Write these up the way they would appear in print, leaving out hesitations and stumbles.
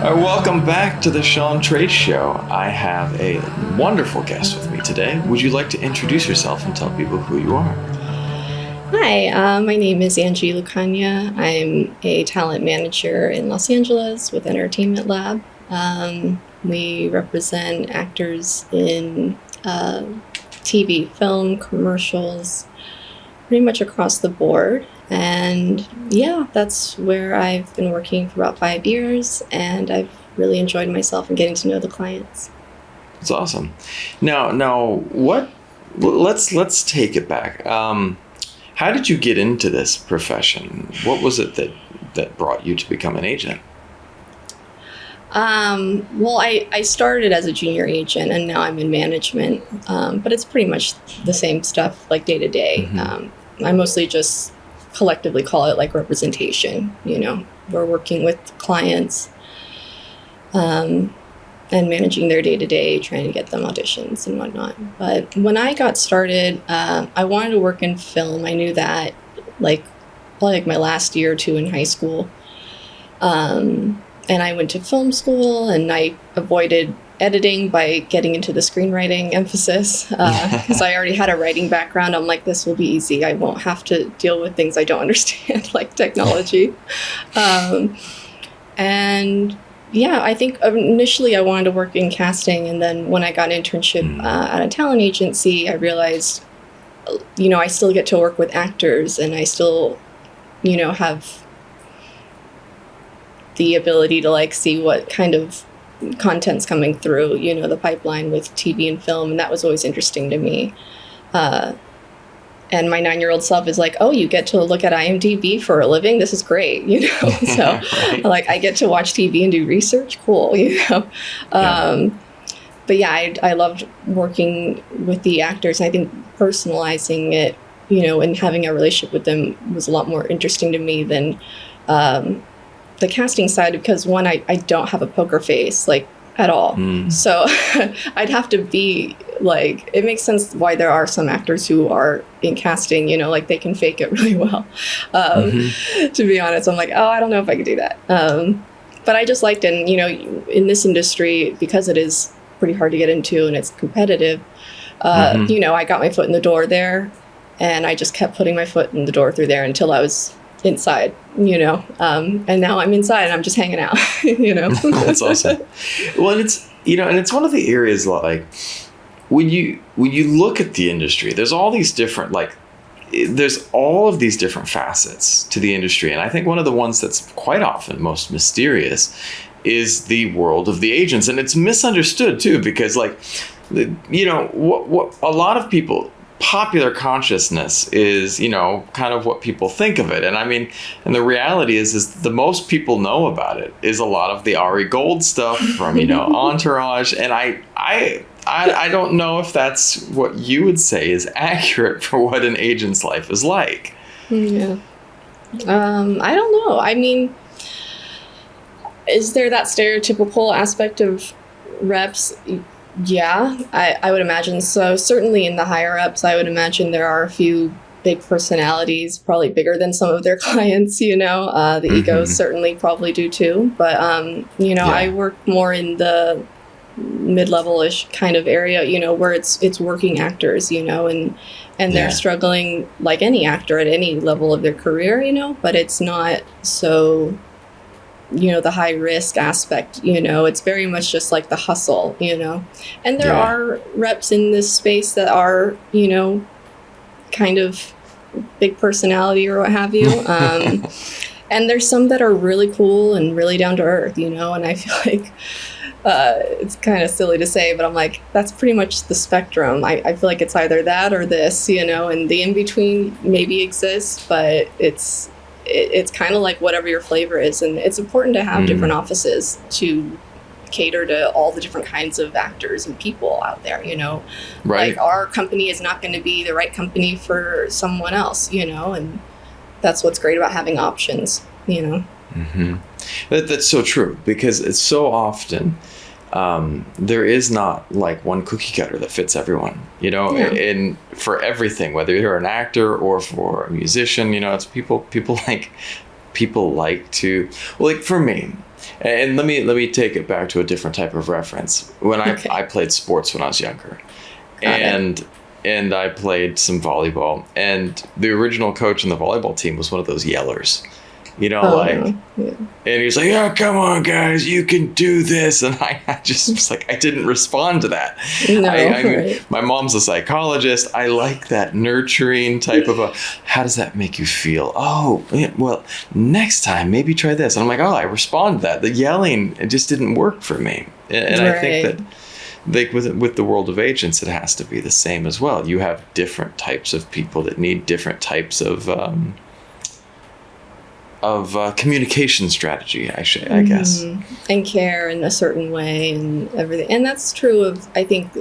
Welcome back to the Sean Trace Show. I have a wonderful guest with me today. Would you like to introduce yourself and tell people who you are? Hi, my name is Angie Lucania. I'm a talent manager in Los Angeles with Entertainment Lab. We represent actors in TV, film, commercials, pretty much across the board. And yeah, that's where I've been working for about 5 years, and I've really enjoyed myself and getting to know the clients. That's awesome. Now, what? Let's take it back. How did you get into this profession? What was it that brought you to become an agent? Well, I started as a junior agent, and now I'm in management. But it's pretty much the same stuff, like day to day. I mostly just collectively call it like representation. We're working with clients and managing their day to day, trying to get them auditions and whatnot. But when I got started, I wanted to work in film. I knew that probably my last year or two in high school. And I went to film school, and I avoided editing by getting into the screenwriting emphasis because I already had a writing background. I'm like, this will be easy. I won't have to deal with things I don't understand, like technology. And yeah, I think initially I wanted to work in casting. And then when I got an internship at a talent agency, I realized, I still get to work with actors, and I still, have the ability to see what kind of content's coming through, the pipeline with TV and film. And that was always interesting to me. And my 9-year-old self is like, oh, you get to look at IMDb for a living? This is great, So Right. I get to watch TV and do research. Cool, But yeah, I loved working with the actors. I think personalizing it, and having a relationship with them was a lot more interesting to me than the casting side, because one, I don't have a poker face at all. So I'd have to be it makes sense why there are some actors who are in casting, they can fake it really well. To be honest, I'm like, oh, I don't know if I could do that. But I just liked it. And, in this industry, because it is pretty hard to get into and it's competitive, I got my foot in the door there, and I just kept putting my foot in the door through there until I was inside, and now I'm inside and I'm just hanging out, That's awesome. Well, and it's one of the areas when you look at the industry, there's all these different there's all of these different facets to the industry. And I think one of the ones that's quite often most mysterious is the world of the agents. And it's misunderstood too, because what a lot of people, popular consciousness is, kind of what people think of it. And I mean, and the reality is the most people know about it is a lot of the Ari Gold stuff from, Entourage. And I don't know if that's what you would say is accurate for what an agent's life is like. Yeah. I don't know. I mean, is there that stereotypical aspect of reps? Yeah, I would imagine so. Certainly in the higher ups, I would imagine there are a few big personalities, probably bigger than some of their clients, the egos certainly probably do too. But, I work more in the mid-level-ish kind of area, where it's working actors, and they're struggling like any actor at any level of their career, but it's not so, the high risk aspect, it's very much just like the hustle, and there are reps in this space that are, kind of big personality or what have you. And there's some that are really cool and really down to earth, and I feel like it's kind of silly to say, but I'm like, that's pretty much the spectrum. I feel like it's either that or this, and the in-between maybe exists, but it's kind of like whatever your flavor is. And it's important to have different offices to cater to all the different kinds of actors and people out there, Right. Our company is not going to be the right company for someone else, and that's what's great about having options, That's so true, because it's so often there is not one cookie cutter that fits everyone, and for everything, whether you're an actor or for a musician, it's people people like to, well, like for me, and let me take it back to a different type of reference. When I played sports when I was younger, and I played some volleyball, and the original coach on the volleyball team was one of those yellers, and he's like, "Yeah, come on, guys, you can do this." And I just was like, I didn't respond to that. No, I mean, my mom's a psychologist. I like that nurturing type of how does that make you feel? Oh, yeah, well, next time maybe try this. And I'm like, oh, I respond to that. The yelling, it just didn't work for me. And I think that, like with the world of agents, it has to be the same as well. You have different types of people that need different types of communication strategy, I guess. And care in a certain way and everything. And that's true of, I think,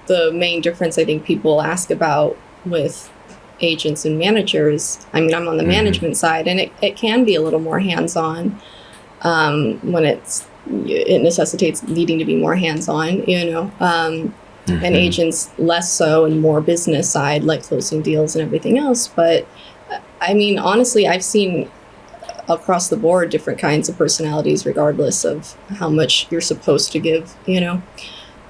the main difference I think people ask about with agents and managers. I mean, I'm on the management side, and it can be a little more hands-on when it necessitates needing to be more hands-on, and agents less so and more business side, like closing deals and everything else. But I mean, honestly, I've seen across the board different kinds of personalities, regardless of how much you're supposed to give,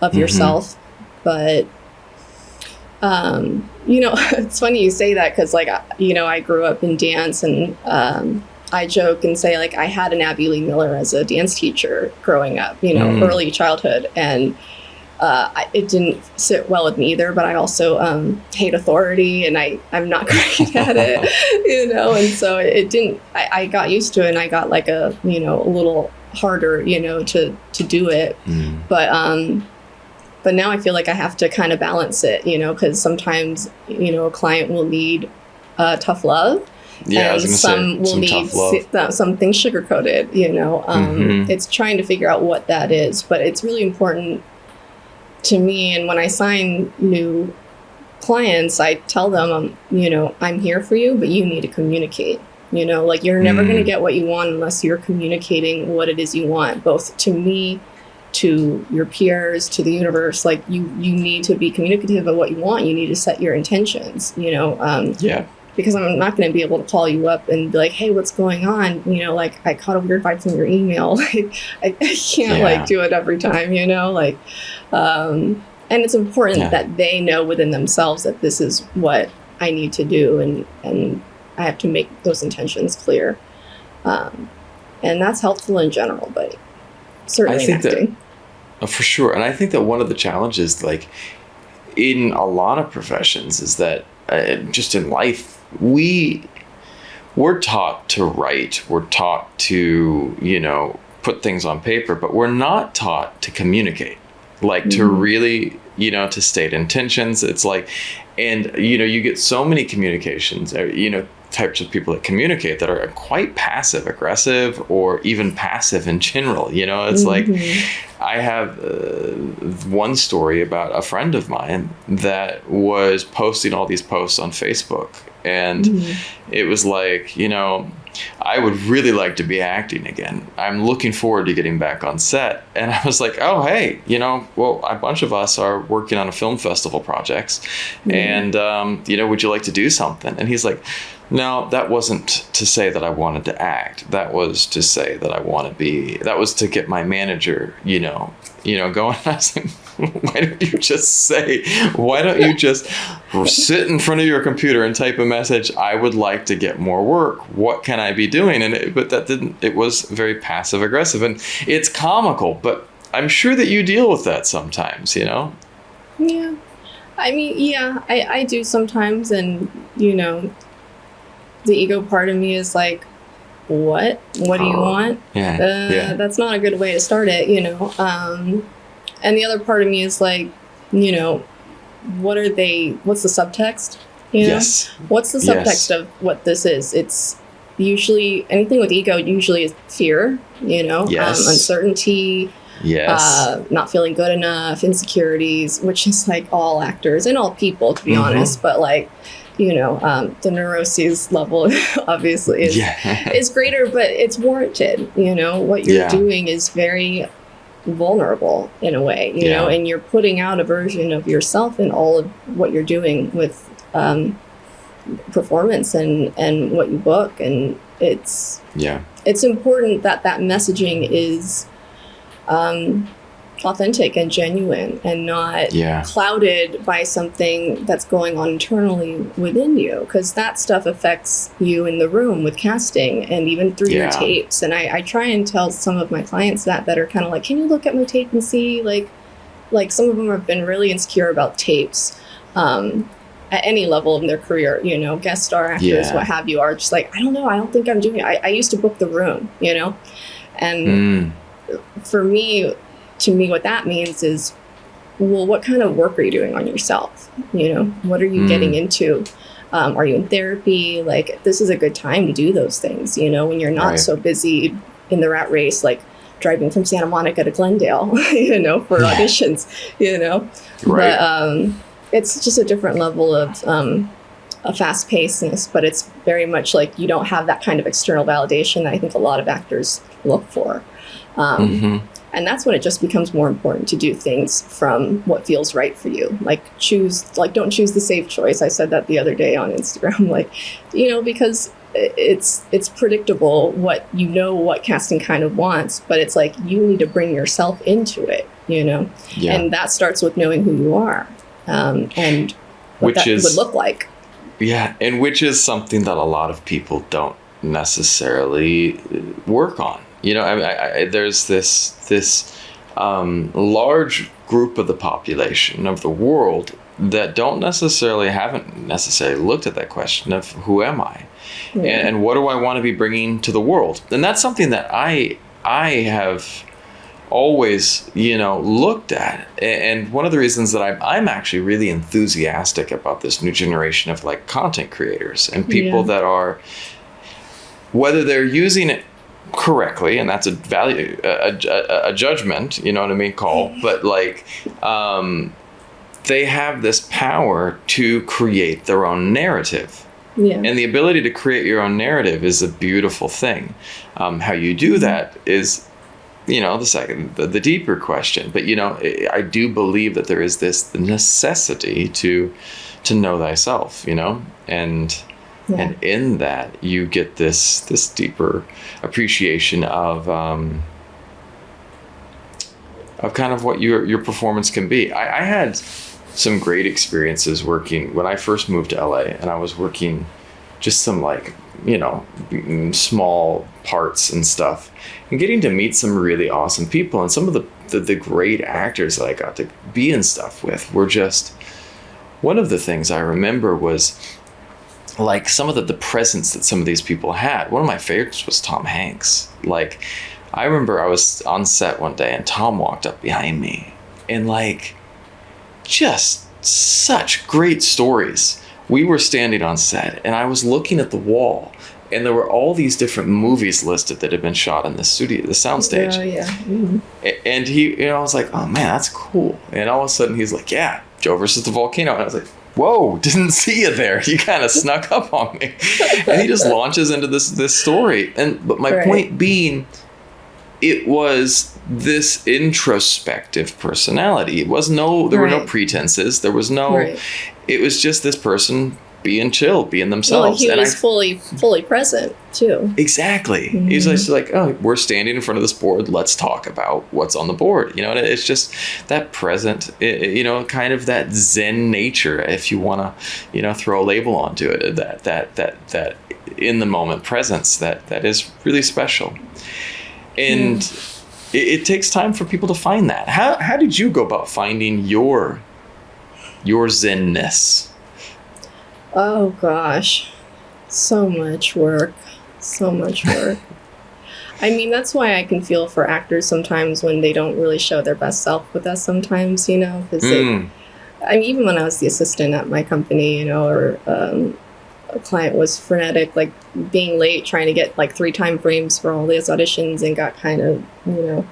of yourself. But it's funny you say that, because I grew up in dance, and I joke and say, like, I had an Abby Lee Miller as a dance teacher growing up, early childhood, and it didn't sit well with me either. But I also hate authority, and I'm not great at it, and so it didn't. I got used to it, and I got like a little harder, to do it. But now I feel like I have to kind of balance it, because sometimes a client will need tough love. Yeah, and some will need something sugar-coated, It's trying to figure out what that is. But it's really important to me. And when I sign new clients, I tell them, I'm here for you, but you need to communicate. You're never going to get what you want unless you're communicating what it is you want, both to me, to your peers, to the universe. Like you need to be communicative of what you want. You need to set your intentions, because I'm not going to be able to call you up and be like, hey, what's going on? I caught a weird vibe from your email. I can't do it every time, and it's important that they know within themselves that this is what I need to do. And I have to make those intentions clear. And that's helpful in general, but certainly in acting. For sure. And I think that one of the challenges, like in a lot of professions, is that just in life, we're taught to write, we're taught to, put things on paper, but we're not taught to communicate, like to really, to state intentions. It's like, and, you get so many communications, types of people that communicate that are quite passive aggressive, or even passive in general. It's like, I have one story about a friend of mine that was posting all these posts on Facebook, and it was like, I would really like to be acting again. I'm looking forward to getting back on set. And I was like, oh, hey, well, a bunch of us are working on a film festival projects, and would you like to do something? And he's like, no, that wasn't to say that I wanted to act. That was to say that that was to get my manager, going. I was like, why don't you just sit in front of your computer and type a message? I would like to get more work. What can I be doing? But it was very passive aggressive, and it's comical, but I'm sure that you deal with that sometimes, Yeah. I mean, I do sometimes. And, the ego part of me is like, what do you want? That's not a good way to start it, and the other part of me is like, what's the subtext? Yes. What's the subtext of what this is? It's usually, anything with ego usually is fear, uncertainty, not feeling good enough, insecurities, which is like all actors and all people, to be honest, but like, the neuroses level obviously is greater, but it's warranted. What you're doing is very vulnerable in a way, and you're putting out a version of yourself in all of what you're doing with performance and what you book. And it's important that messaging is authentic and genuine and not clouded by something that's going on internally within you, because that stuff affects you in the room with casting and even through your tapes. And I try and tell some of my clients that are kind of like, can you look at my tape and see, like some of them have been really insecure about tapes at any level in their career, you know, guest star actors, what have you, are just like, I don't know, I don't think I'm doing it. I used to book the room, you know, and for me, to me, what that means is, well, what kind of work are you doing on yourself? You know, what are you getting into? Are you in therapy? Like, this is a good time to do those things, you know, when you're not so busy in the rat race, like driving from Santa Monica to Glendale, you know, for auditions, you know. But it's just a different level of a fast pacedness, but it's very much like you don't have that kind of external validation that I think a lot of actors look for. And that's when it just becomes more important to do things from what feels right for you. Don't choose the safe choice. I said that the other day on Instagram, like, you know, because it's predictable what casting kind of wants, but it's like, you need to bring yourself into it, you know? And that starts with knowing who you are, and what that would look like. Yeah. And which is something that a lot of people don't necessarily work on. You know, I there's this large group of the population of the world that haven't necessarily looked at that question of who am I, and what do I want to be bringing to the world? And that's something that I have always, you know, looked at. And one of the reasons that I'm actually really enthusiastic about this new generation of like content creators and people that are, whether they're using it correctly, and that's a judgment, you know what I mean, call, but like they have this power to create their own narrative, and the ability to create your own narrative is a beautiful thing. How you do that is, you know, the deeper question, but you know, I do believe that there is the necessity to know thyself, you know, and in that you get this deeper appreciation of kind of what your performance can be. I had some great experiences working when I first moved to LA, and I was working just some, like, you know, small parts and stuff, and getting to meet some really awesome people. And some of the great actors that I got to be in stuff with were just, one of the things I remember was like some of the presence that some of these people had. One of my favorites was Tom Hanks. Like, I remember I was on set one day and Tom walked up behind me, and like, just such great stories. We were standing on set and I was looking at the wall, and there were all these different movies listed that had been shot in the studio, the soundstage. And he, you know, I was like, oh man, that's cool. And all of a sudden he's like, yeah, Joe versus the volcano. And I was like, whoa, didn't see you there. You kind of snuck up on me. And he just launches into this story. But my point being, it was this introspective personality. There were no pretenses. There was no, it was just this person being chill, being themselves. Well, he was fully present too. Exactly. He's just like, oh, we're standing in front of this board. Let's talk about what's on the board. You know, and it's just that present, you know, kind of that Zen nature, if you want to, you know, throw a label onto it, that in the moment presence that is really special. And it takes time for people to find that. How did you go about finding your Zenness? Oh gosh, so much work. I mean, that's why I can feel for actors sometimes when they don't really show their best self with us sometimes, you know, because I mean, even when I was the assistant at my company, you know, or a client was frenetic, like being late, trying to get like 3 time frames for all these auditions, and got kind of, you know,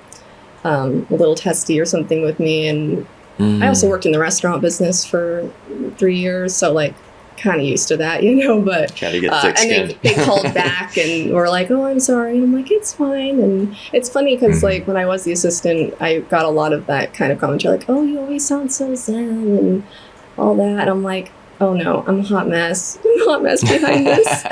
a little testy or something with me. And I also worked in the restaurant business for 3 years, so like kind of used to that, you know, but gotta get thick-skinned. And they called back and were like, oh, I'm sorry. And I'm like, it's fine. And it's funny because like when I was the assistant, I got a lot of that kind of commentary, like, oh, you always sound so zen and all that. And I'm like, oh no, I'm a hot mess. I'm a hot mess behind this.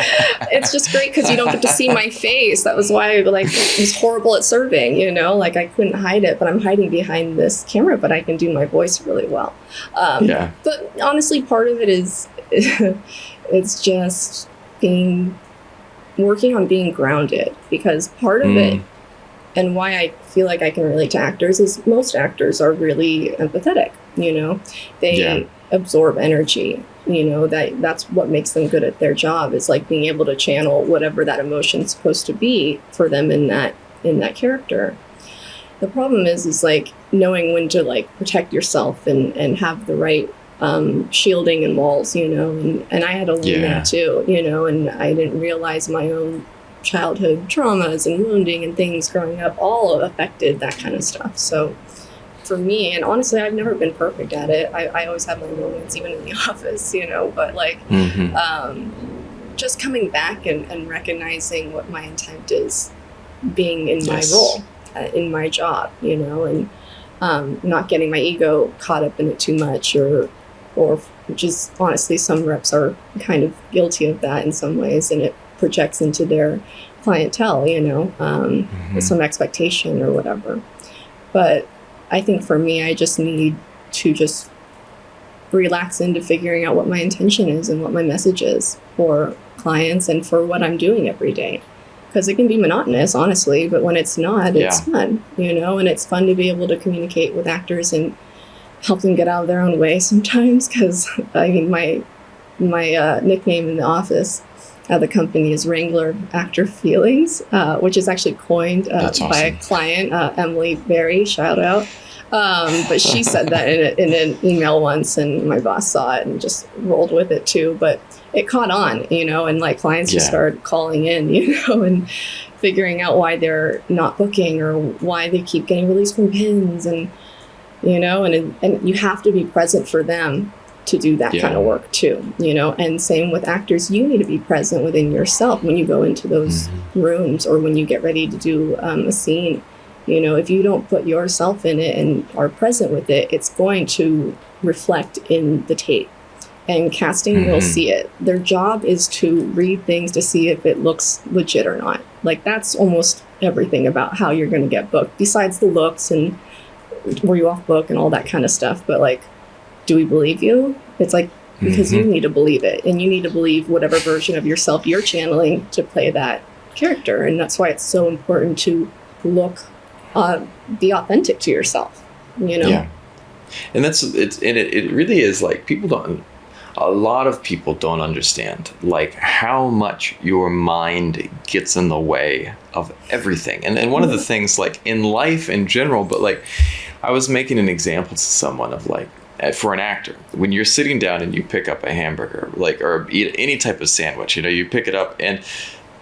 It's just great because you don't get to see my face. That was why like I was horrible at serving, you know, like I couldn't hide it, but I'm hiding behind this camera, but I can do my voice really well. But honestly, part of it is it's just working on being grounded, because part of it, and why I feel like I can relate to actors, is most actors are really empathetic, you know, they absorb energy, you know, that's what makes them good at their job, is like being able to channel whatever that emotion is supposed to be for them in that character. The problem is like knowing when to like protect yourself and have the right shielding and walls, you know, and I had to learn that too, you know, and I didn't realize my own childhood traumas and wounding and things growing up all affected that kind of stuff. So for me, and honestly, I've never been perfect at it. I always have my moments, even in the office, you know, but like just coming back and recognizing what my intent is being in my role, in my job, you know, and not getting my ego caught up in it too much, or just honestly, some reps are kind of guilty of that in some ways, and it projects into their clientele, you know, with some expectation or whatever. But I think for me, I just need to just relax into figuring out what my intention is and what my message is for clients and for what I'm doing every day. Because it can be monotonous, honestly, but when it's not, it's fun, you know, and it's fun to be able to communicate with actors and help them get out of their own way sometimes. Because, I mean, my nickname in the office the company is Wrangler Actor Feelings, which is actually coined by a client, Emily Berry, shout out. But she said that in an email once, and my boss saw it and just rolled with it too. But it caught on, you know, and like clients just started calling in, you know, and figuring out why they're not booking or why they keep getting released from pins, and, you know, and you have to be present for them to do that kind of work too, you know. And same with actors, you need to be present within yourself when you go into those rooms or when you get ready to do a scene. You know, if you don't put yourself in it and are present with it, it's going to reflect in the tape. And casting will see it. Their job is to read things to see if it looks legit or not. Like, that's almost everything about how you're going to get booked, besides the looks and were you off book and all that kind of stuff. But like, do we believe you? It's like, because you need to believe it, and you need to believe whatever version of yourself you're channeling to play that character. And that's why it's so important to be authentic to yourself, you know? Yeah. And it really is like, a lot of people don't understand like how much your mind gets in the way of everything. And one of the things like in life in general, but like I was making an example to someone of like, for an actor, when you're sitting down and you pick up a hamburger, like, or eat any type of sandwich, you know, you pick it up, and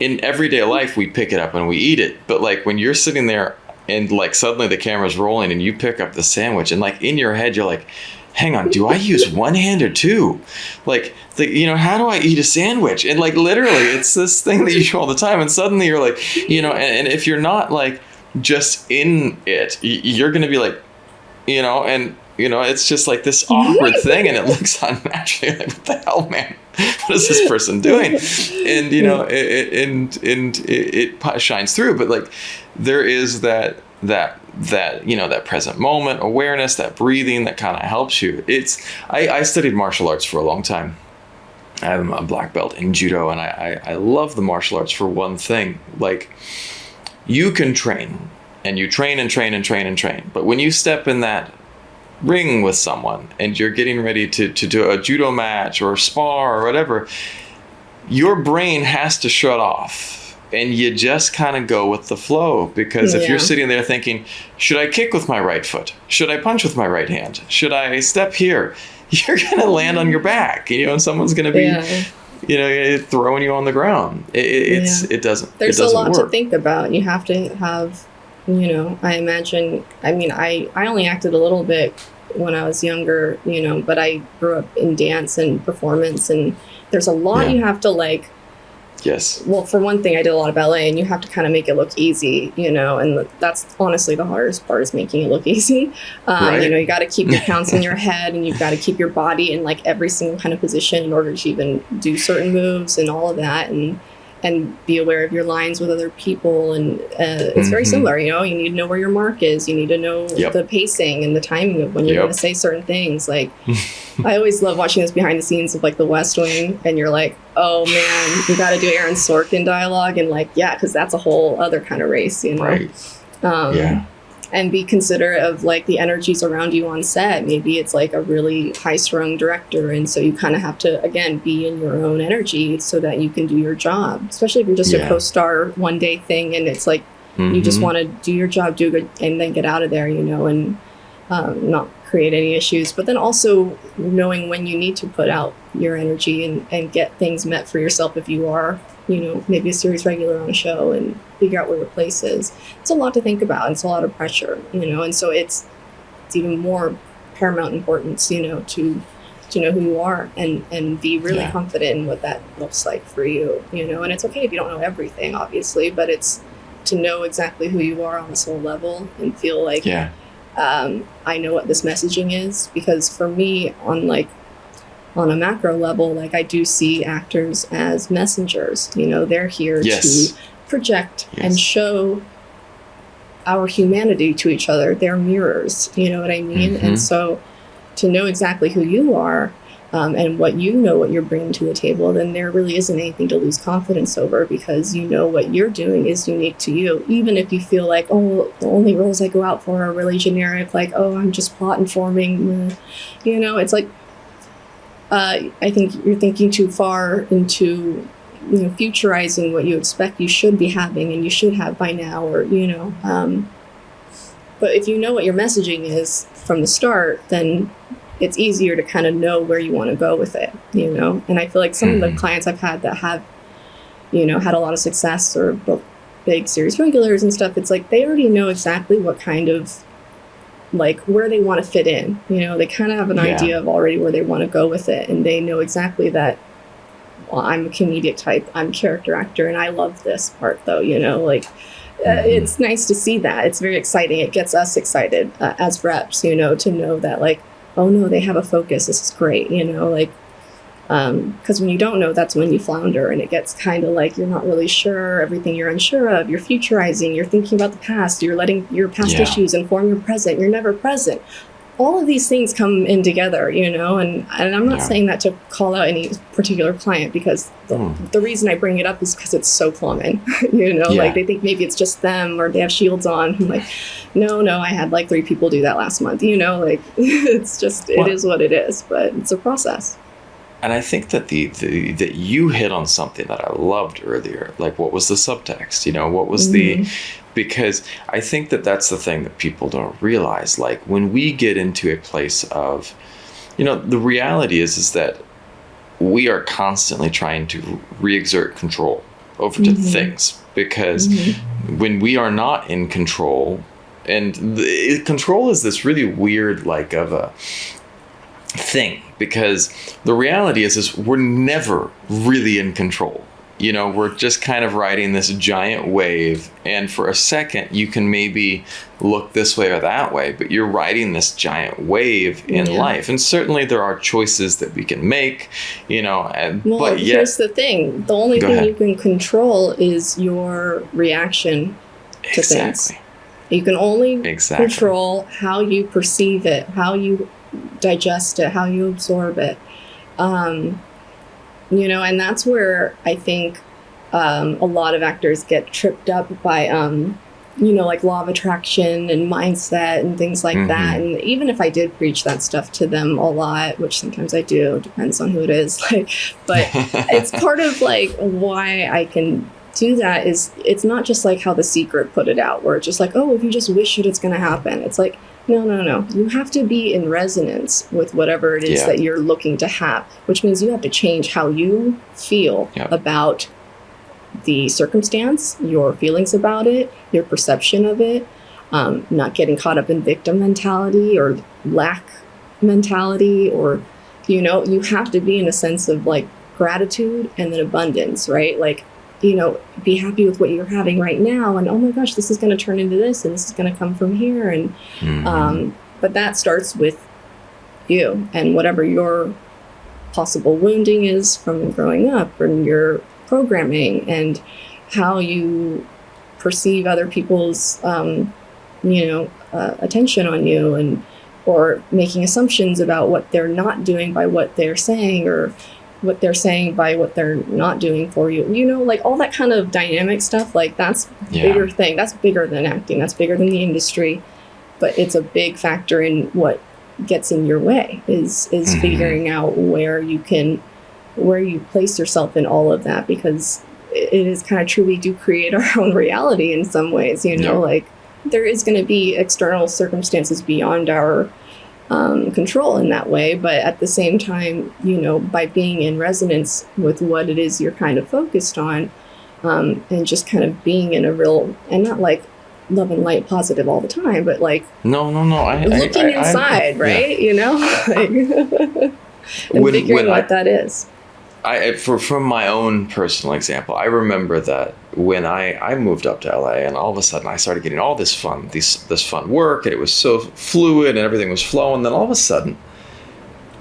in everyday life, we pick it up and we eat it. But like when you're sitting there and like suddenly the camera's rolling and you pick up the sandwich, and like in your head, you're like, hang on, do I use one hand or two? Like, you know, how do I eat a sandwich? And like, literally, it's this thing that you do all the time. And suddenly you're like, you know, and if you're not like just in it, you're going to be like, you know, and, you know, it's just like this awkward thing, and it looks unnaturally. Like, what the hell, man? What is this person doing? And, you know, it shines through. But like, there is that, you know, that present moment awareness, that breathing that kind of helps you. I studied martial arts for a long time. I'm a black belt in judo, and I love the martial arts for one thing. Like, you can train, and you train and train and train and train. But when you step in that ring with someone and you're getting ready to do a judo match or spar or whatever, your brain has to shut off, and you just kind of go with the flow. Because if you're sitting there thinking, should I kick with my right foot? Should I punch with my right hand? Should I step here? You're going to land on your back, you know, and someone's going to be, you know, throwing you on the ground. It doesn't There's a lot to think about. You have to have, you know, I imagine, I mean, I only acted a little bit when I was younger, you know, but I grew up in dance and performance, and there's a lot you have to like Yes. well, for one thing, I did a lot of ballet, and you have to kind of make it look easy, and that's honestly the hardest part, is making it look easy. Right. You got to keep your counts in your head, and you've got to keep your body in like every single kind of position in order to even do certain moves and all of that, and be aware of your lines with other people. And it's very similar, you need to know where your mark is. You need to know the pacing and the timing of when you're going to say certain things. Like, I always love watching this behind the scenes of like The West Wing, and you're like, oh man, you got to do Aaron Sorkin dialogue, and like, yeah, because that's a whole other kind of race, Right. And be considerate of like the energies around you on set. Maybe it's like a really high-strung director, and so you kind of have to, again, be in your own energy so that you can do your job, especially if you're just a co-star one-day thing, and it's like you just want to do your job, do good, and then get out of there, and not create any issues. But then also knowing when you need to put out your energy and get things met for yourself if you are, maybe a series regular on a show, and figure out where your place is. It's a lot to think about. It's a lot of pressure, and so it's even more paramount importance, to know who you are and be really confident in what that looks like for you, and it's okay if you don't know everything, obviously, but it's to know exactly who you are on a soul level and feel like, I know what this messaging is. Because for me, on a macro level, like, I do see actors as messengers. They're here to project and show our humanity to each other. They're mirrors, you know what I mean? And so to know exactly who you are, and what you're bringing to the table, then there really isn't anything to lose confidence over, because what you're doing is unique to you. Even if you feel like, oh, the only roles I go out for are really generic, like, oh, I'm just plot informing, it's like, I think you're thinking too far into, futurizing what you expect you should be having and you should have by now, or, but if you know what your messaging is from the start, then it's easier to kind of know where you want to go with it, And I feel like some of the clients I've had that have, had a lot of success, or big series regulars and stuff, it's like they already know exactly what kind of, like, where they want to fit in. They kind of have an idea of already where they want to go with it, and they know exactly that, well, I'm a comedic type, I'm a character actor, and I love this part, though, it's nice to see that. It's very exciting. It gets us excited as reps, to know that, like, oh no, they have a focus. This is great, because when you don't know, that's when you flounder, and it gets kind of like you're not really sure. Everything you're unsure of, you're futurizing, you're thinking about the past, you're letting your past issues inform your present, you're never present. All of these things come in together, and I'm not saying that to call out any particular client, because the reason I bring it up is because it's so common, like they think maybe it's just them, or they have shields on. I'm like, no, I had like 3 people do that last month, like it's just, it is what it is, but it's a process. And I think that that you hit on something that I loved earlier. Like, what was the subtext? What was because I think that that's the thing that people don't realize. Like, when we get into a place of, the reality is that we are constantly trying to re-exert control over to things, because when we are not in control, and control is this really weird, like, of a thing, because the reality is we're never really in control. We're just kind of riding this giant wave, and for a second you can maybe look this way or that way, but you're riding this giant wave in life. And certainly there are choices that we can make, but here's the thing. The only thing you can control is your reaction to things. You can only control how you perceive it, how you digest it, how you absorb it. And that's where I think a lot of actors get tripped up by, like law of attraction and mindset and things like that. And even if I did preach that stuff to them a lot, which sometimes I do, depends on who it is, but it's part of like why I can do that. Is it's not just like how The Secret put it out, where it's just like, oh, if you just wish it's going to happen. It's like, no. You have to be in resonance with whatever it is that you're looking to have, which means you have to change how you feel about the circumstance, your feelings about it, your perception of it, not getting caught up in victim mentality or lack mentality, or, you have to be in a sense of like gratitude and then abundance, right? Like, you know, be happy with what you're having right now, and oh my gosh, this is going to turn into this, and this is going to come from here, and but that starts with you and whatever your possible wounding is from growing up, and your programming, and how you perceive other people's attention on you, and or making assumptions about what they're not doing by what they're saying, or what they're saying by what they're not doing for you. You know, like all that kind of dynamic stuff, like that's bigger thing. That's bigger than acting. That's bigger than the industry. But it's a big factor in what gets in your way is figuring out where you place yourself in all of that, because it is kind of true. We do create our own reality in some ways, you know, like there is going to be external circumstances beyond our control in that way. But at the same time, you know, by being in resonance with what it is you're kind of focused on, and just kind of being in a real, and not like love and light positive all the time, but like looking inside, right? You know, like, and figuring what that is. From my own personal example, I remember that when I moved up to LA, and all of a sudden I started getting all this fun work, and it was so fluid and everything was flowing. Then all of a sudden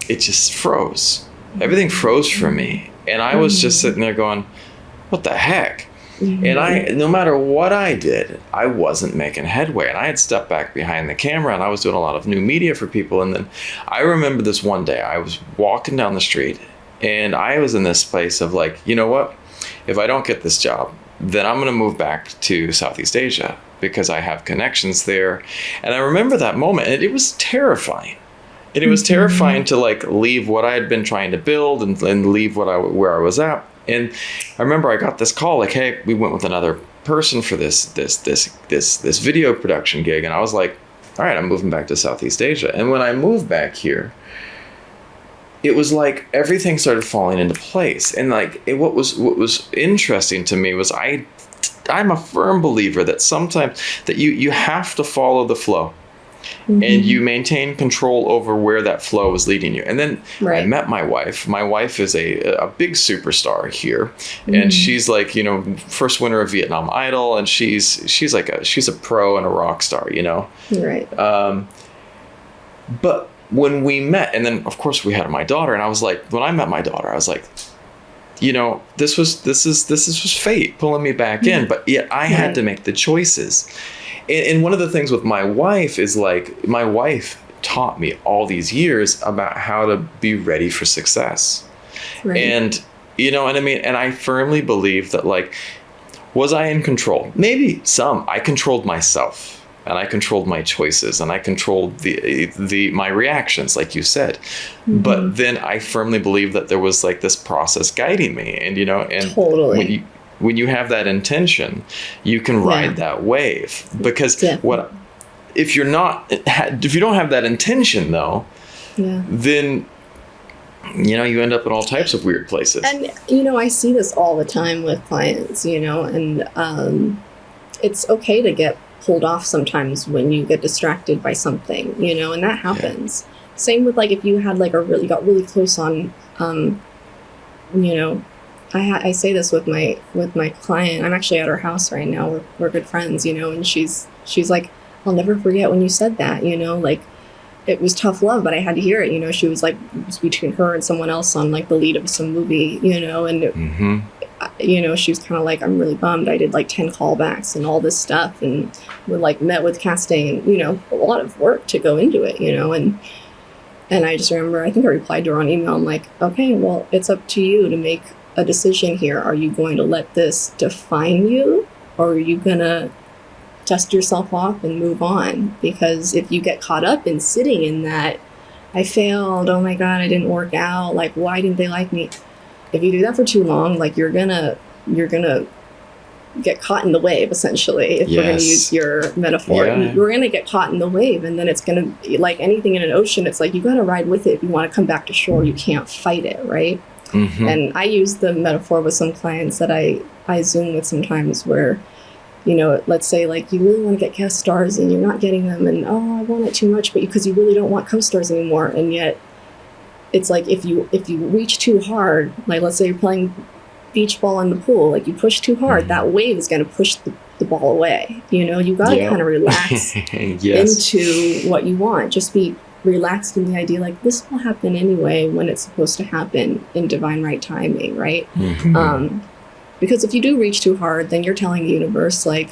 it just froze. Everything froze for me. And I was just sitting there going, what the heck? And no matter what I did, I wasn't making headway. And I had stepped back behind the camera, and I was doing a lot of new media for people. And then I remember this one day I was walking down the street, and I was in this place of like, you know what? If I don't get this job, then I'm going to move back to Southeast Asia because I have connections there. And I remember that moment, and it was terrifying. And it was terrifying to like leave what I had been trying to build and leave where I was at. And I remember I got this call like, hey, we went with another person for this video production gig. And I was like, all right, I'm moving back to Southeast Asia. And when I moved back here, it was like everything started falling into place. And like what was interesting to me was I'm a firm believer that sometimes that you have to follow the flow. And you maintain control over where that flow is leading you. And then I met my wife. My wife is a big superstar here, and she's like, you know, first winner of Vietnam Idol, and she's a pro and a rock star, you know. Right. But when we met, and then of course we had my daughter, and I was like, when I met my daughter, I was like, you know, this was fate pulling me back in, but yet I had to make the choices. And one of the things with my wife is like, my wife taught me all these years about how to be ready for success. Right. And, you know what I mean? And I firmly believe that, like, was I in control? Maybe some. I controlled myself, and I controlled my choices, and I controlled my reactions, like you said. But then I firmly believe that there was like this process guiding me, and, you know, and totally. When you have that intention, you can ride that wave. Because if you don't have that intention though, then, you know, you end up in all types of weird places. And, you know, I see this all the time with clients, you know, and it's okay to get pulled off sometimes when you get distracted by something, you know, and that happens. Same with like if you had like got really close on, you know, I say this with my client. I'm actually at her house right now. We're good friends, you know, and she's like, I'll never forget when you said that, you know, like it was tough love, but I had to hear it, you know. She was like, it was between her and someone else on like the lead of some movie, you know, and you know, she was kind of like, I'm really bummed. I did like 10 callbacks and all this stuff, and we like met with casting, and, you know, a lot of work to go into it, you know, and I just remember, I think I replied to her on email. I'm like, okay, well, it's up to you to make a decision here. Are you going to let this define you, or are you going to dust yourself off and move on? Because if you get caught up in sitting in that, I failed, oh my God, I didn't work out, like, why didn't they like me? If you do that for too long, like you're gonna get caught in the wave, essentially, if we're going to use your metaphor. You're going to get caught in the wave, and then it's going to be like anything in an ocean. It's like you got to ride with it. If you want to come back to shore, you can't fight it, right? And I use the metaphor with some clients that I Zoom with sometimes, where, you know, let's say like you really want to get guest stars and you're not getting them, and oh, I want it too much, but because you really don't want co-stars anymore, and yet it's like if you reach too hard, like let's say you're playing beach ball in the pool, like you push too hard, that wave is going to push the ball away. You know, you got to kind of relax into what you want. Just be relaxed in the idea like this will happen anyway when it's supposed to happen in divine right timing, right? Because if you do reach too hard, then you're telling the universe like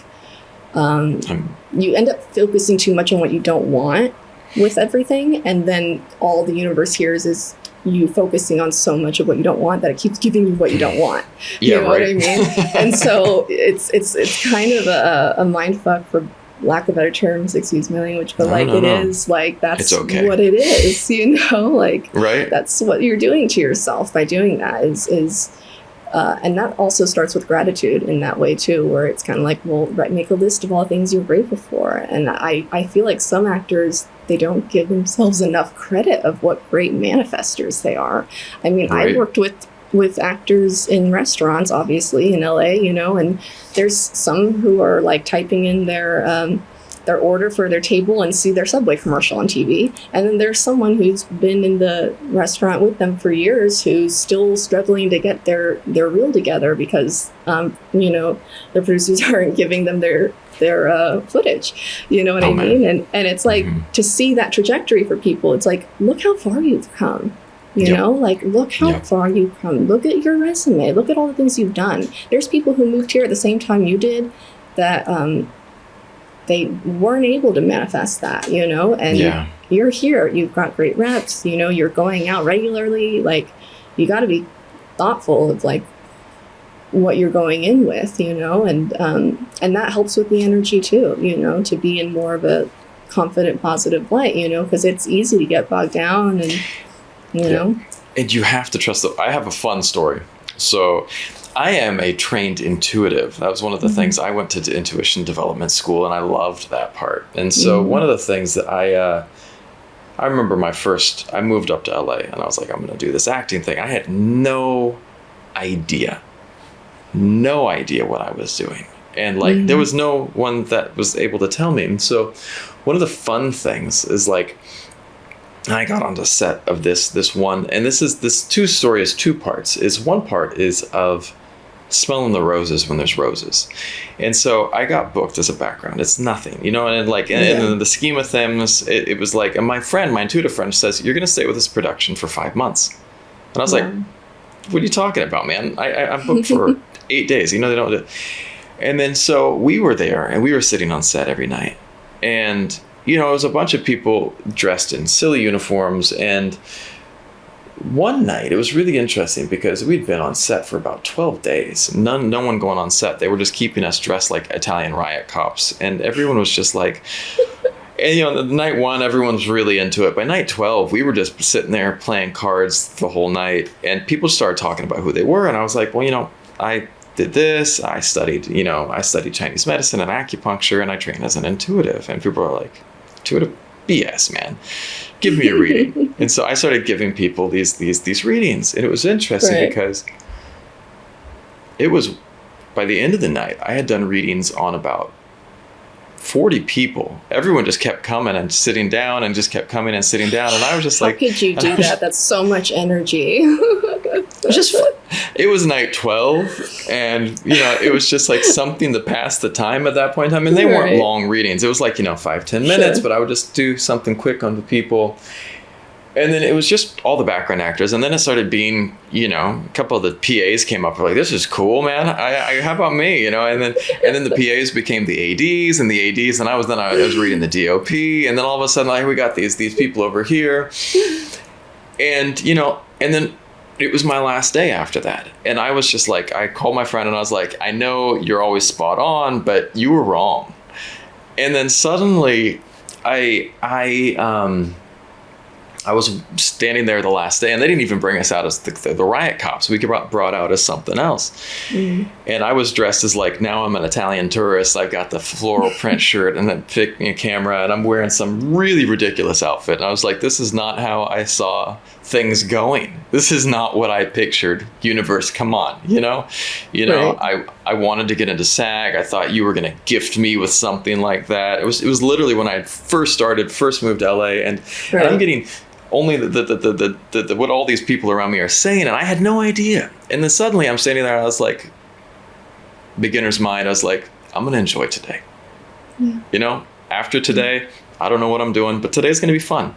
you end up focusing too much on what you don't want with everything, and then all the universe hears is you focusing on so much of what you don't want that it keeps giving you what you don't want. You know what I mean? And so it's kind of a mind fuck, for lack of better terms, excuse my language, but like is like that's what it is, you know, like that's what you're doing to yourself by doing that is and that also starts with gratitude in that way too, where it's kind of like, well, make a list of all things you're grateful for. And I feel like some actors, they don't give themselves enough credit of what great manifestors they are. I mean, I worked with actors in restaurants, obviously in LA, you know, and there's some who are like typing in their order for their table and see their Subway commercial on TV. And then there's someone who's been in the restaurant with them for years who's still struggling to get their reel together because, you know, the producers aren't giving them their footage. You know what I mean? And it's like to see that trajectory for people, it's like, look how far you've come. You know, like, look how far you've come. Look at your resume. Look at all the things you've done. There's people who moved here at the same time you did that they weren't able to manifest that, you know, and you're here, you've got great reps, you know, you're going out regularly, like you got to be thoughtful of like what you're going in with, you know, and that helps with the energy too, you know, to be in more of a confident, positive light, you know, because it's easy to get bogged down and, you know. And you have to trust I have a fun story. So I am a trained intuitive. That was one of the things. I went to intuition development school and I loved that part. And so one of the things that I remember I moved up to LA and I was like, I'm going to do this acting thing. I had no idea what I was doing. And like, there was no one that was able to tell me. And so one of the fun things is like, I got on the set of this one, and this story is two parts. One part is of smelling the roses when there's roses. And so I got booked as a background. It's nothing, you know, and like, and in the scheme of things, it was like, and my intuitive friend says, you're going to stay with this production for 5 months. And I was like, what are you talking about, man? I'm booked for 8 days. You know, they don't do it. And then, so we were there and we were sitting on set every night, and you know, it was a bunch of people dressed in silly uniforms. And one night, it was really interesting because we'd been on set for about 12 days. No one going on set. They were just keeping us dressed like Italian riot cops. And everyone was just like, and you know, night 1, everyone was really into it. By night 12, we were just sitting there playing cards the whole night. And people started talking about who they were. And I was like, well, you know, I did this. I studied Chinese medicine and acupuncture, and I trained as an intuitive. And people were like, intuitive BS, man, give me a reading. And so I started giving people these readings, and it was interesting because it was, by the end of the night, I had done readings on about 40 people. Everyone just kept coming and sitting down and just kept coming and sitting down. And I was just like, how could you do that? That's so much energy. It was night 12, and you know, it was just like something to pass the time at that point in time. And they weren't long readings. It was like, you know, 5-10 minutes, but I would just do something quick on the people. And then it was just all the background actors. And then it started being, you know, a couple of the PAs came up, were like, this is cool, man. How about me? You know, and then the PAs became the ADs, and the ADs, and I was reading the DOP, and then all of a sudden, like, we got these people over here. And, you know, and then it was my last day after that. And I was just like, I called my friend and I was like, I know you're always spot on, but you were wrong. And then suddenly I was standing there the last day, and they didn't even bring us out as the riot cops. We got brought out as something else. Mm-hmm. And I was dressed as like, now I'm an Italian tourist. I've got the floral print shirt and then picking a camera, and I'm wearing some really ridiculous outfit. And I was like, this is not how I saw things going. This is not what I pictured. Universe, come on, you know? Right. I wanted to get into SAG. I thought you were going to gift me with something like that. It was literally when I first moved to LA, and I'm getting only what all these people around me are saying, and I had no idea. And then suddenly I'm standing there, and I was like, beginner's mind. I was like, I'm gonna enjoy today. Yeah. You know, after today, I don't know what I'm doing, but today's gonna be fun.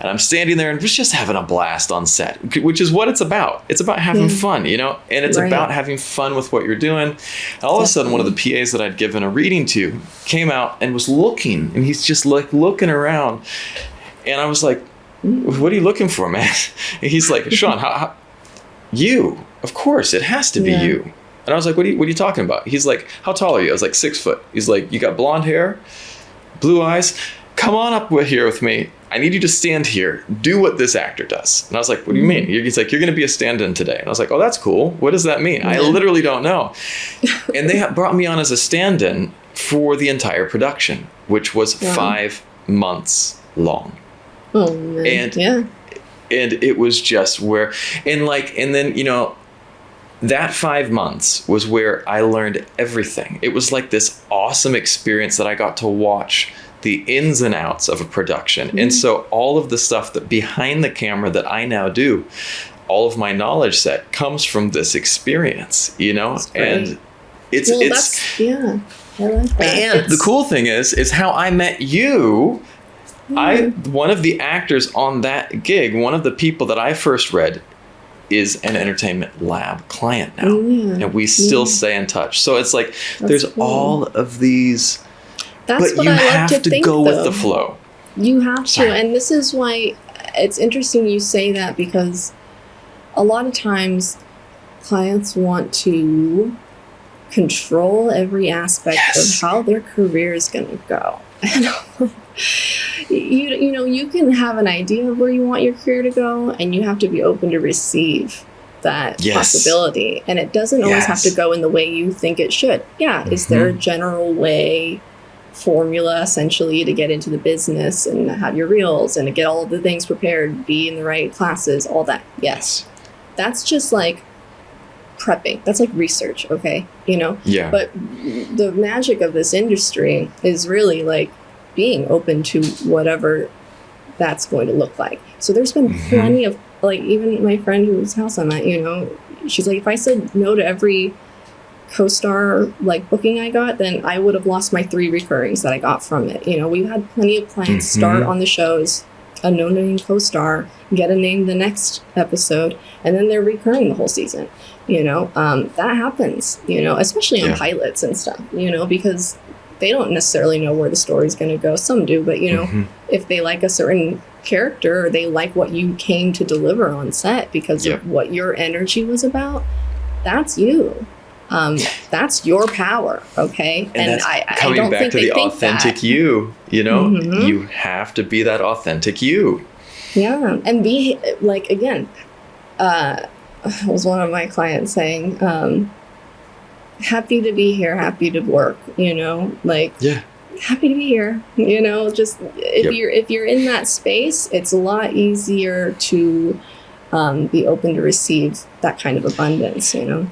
And I'm standing there and just having a blast on set, which is what it's about. It's about having fun, you know, and it's about having fun with what you're doing. And all of a sudden, one of the PAs that I'd given a reading to came out and was looking, and he's just like looking around. And I was like, what are you looking for, man? And he's like, Sean, how you? Of course, it has to be you. And I was like, what are you talking about? He's like, how tall are you? I was like, 6 foot. He's like, you got blonde hair, blue eyes. Come on up here with me. I need you to stand here. Do what this actor does. And I was like, what do you mean? He's like, you're going to be a stand-in today. And I was like, oh, that's cool. What does that mean? I literally don't know. And they brought me on as a stand-in for the entire production, which was 5 months long. Oh, man. And it was just where, and then, you know, that 5 months was where I learned everything. It was like this awesome experience that I got to watch the ins and outs of a production. And so all of the stuff that behind the camera that I now do, all of my knowledge set comes from this experience, you know? And it's I like that. And the cool thing is how I met you. One of the actors on that gig, one of the people that I first read, is an Entertainment Lab client now. And we still stay in touch. So it's like, there's all of these, but you have to go with the flow. You have to. And this is why it's interesting you say that, because a lot of times clients want to control every aspect of how their career is going to go. And you know, you can have an idea of where you want your career to go, and you have to be open to receive that possibility. And it doesn't always have to go in the way you think it should. Is there a general way, formula essentially, to get into the business and have your reels and to get all of the things prepared, be in the right classes, all that? Yes. That's just like prepping. That's like research, okay? You know? Yeah. But the magic of this industry is really like being open to whatever that's going to look like. So there's been plenty of, like, even my friend whose house I'm at, you know, she's like, if I said no to every co-star like booking I got, then I would have lost my 3 recurrings that I got from it. You know, we've had plenty of clients start on the shows, a no-name co-star, get a name the next episode, and then they're recurring the whole season. You know, that happens, you know, especially on pilots and stuff, you know, because they don't necessarily know where the story's going to go. Some do, but, you know, if they like a certain character, or they like what you came to deliver on set because of what your energy was about, that's you. That's your power, okay? And I don't back think to the authentic you know, you have to be that authentic you. Yeah, and be, like, again, was one of my clients saying, happy to be here, happy to work, you know, like, happy to be here, you know, just if you're in that space, it's a lot easier to be open to receive that kind of abundance, you know.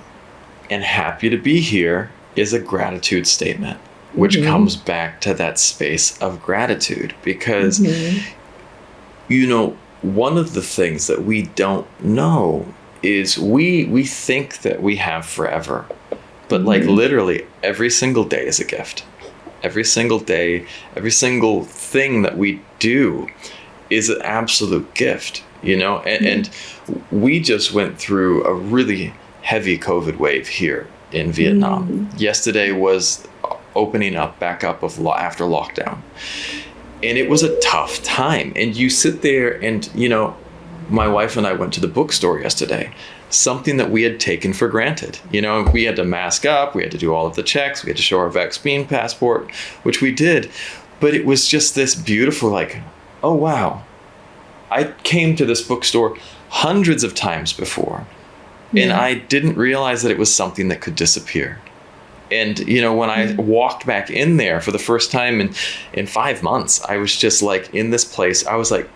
And happy to be here is a gratitude statement, which comes back to that space of gratitude, because, you know, one of the things that we don't know is we think that we have forever, but like literally every single day is a gift. Every single day, every single thing that we do is an absolute gift, you know, and we just went through a really heavy COVID wave here in Vietnam. Yesterday was opening up back up after lockdown, and it was a tough time. And you sit there and, you know, my wife and I went to the bookstore yesterday, something that we had taken for granted. You know, we had to mask up, we had to do all of the checks, we had to show our vaccine passport, which we did. But it was just this beautiful, like, oh, wow. I came to this bookstore hundreds of times before, and I didn't realize that it was something that could disappear. And, you know, when I walked back in there for the first time in 5 months, I was just like, in this place, I was like,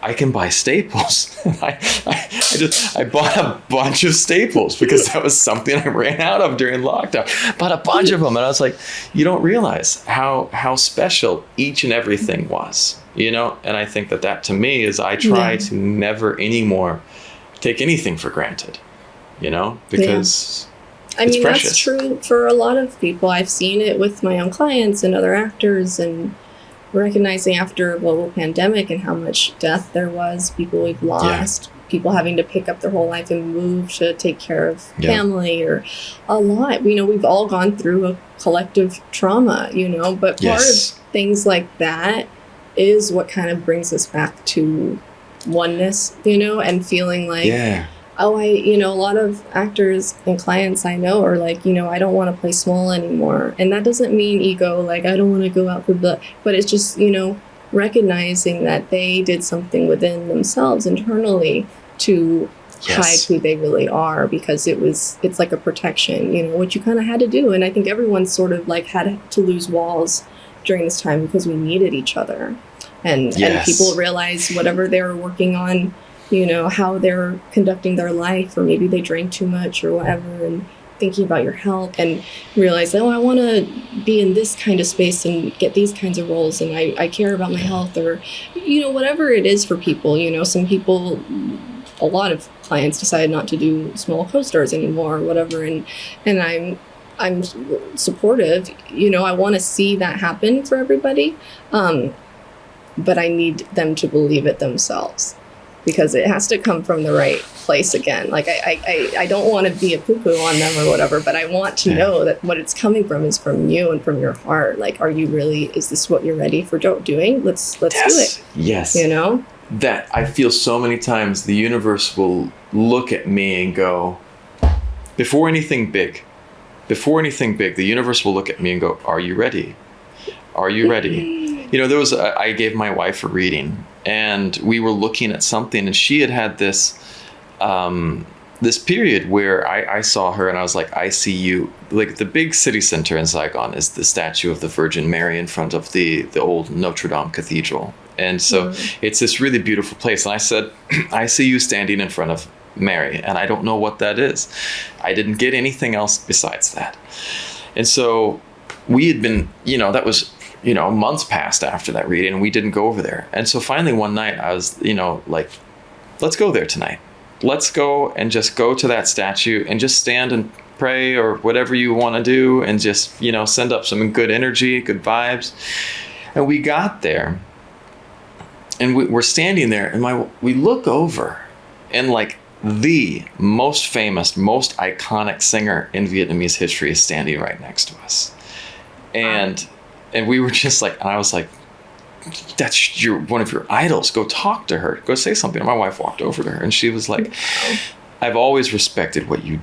I can buy staples. I bought a bunch of staples because that was something I ran out of during lockdown. Bought a bunch of them. And I was like, you don't realize how special each and everything was. you know? And I think that to me is I try to never anymore take anything for granted, you know, because I mean, precious. That's true for a lot of people. I've seen it with my own clients and other actors, and recognizing after a global pandemic and how much death there was, people we've lost, people having to pick up their whole life and move to take care of family, or a lot. You know, we've all gone through a collective trauma, you know, but part of things like that is what kind of brings us back to oneness, you know, and feeling like, you know, a lot of actors and clients I know are like, you know, I don't want to play small anymore. And that doesn't mean ego, like I don't want to go out for blood, but it's just, you know, recognizing that they did something within themselves internally to hide who they really are, because it's like a protection, you know, what you kind of had to do. And I think everyone sort of like had to lose walls during this time because we needed each other. And people realize whatever they were working on, you know, how they're conducting their life, or maybe they drank too much or whatever, and thinking about your health, and realize, oh, I want to be in this kind of space and get these kinds of roles, and I care about my health, or, you know, whatever it is for people. You know, some people, a lot of clients decided not to do small co-stars anymore or whatever, and I'm supportive. You know, I want to see that happen for everybody, but I need them to believe it themselves, because it has to come from the right place again. Like I don't want to be a poo-poo on them or whatever, but I want to know that what it's coming from is from you and from your heart. Like, are you really, is this what you're ready for doing? Let's do it. Yes. You know? That I feel so many times the universe will look at me and go, before anything big, the universe will look at me and go, are you ready? Are you ready? You know, I gave my wife a reading, and we were looking at something, and she had this this period where I saw her, and I was like, I see you. Like, the big city center in Saigon is the statue of the Virgin Mary in front of the old Notre Dame Cathedral. And so it's this really beautiful place. And I said, I see you standing in front of Mary, and I don't know what that is. I didn't get anything else besides that. And so we had been, you know, that was, you know, months passed after that reading, and we didn't go over there. And so finally one night I was, you know, like, let's go there tonight. Let's go and just go to that statue and just stand and pray, or whatever you want to do, and just, you know, send up some good energy, good vibes. And we got there, and we're standing there, and we look over, and like the most famous, most iconic singer in Vietnamese history is standing right next to us. And we were just like, and I was like, that's one of your idols. Go talk to her. Go say something. And my wife walked over to her, and she was like, I've always respected what you've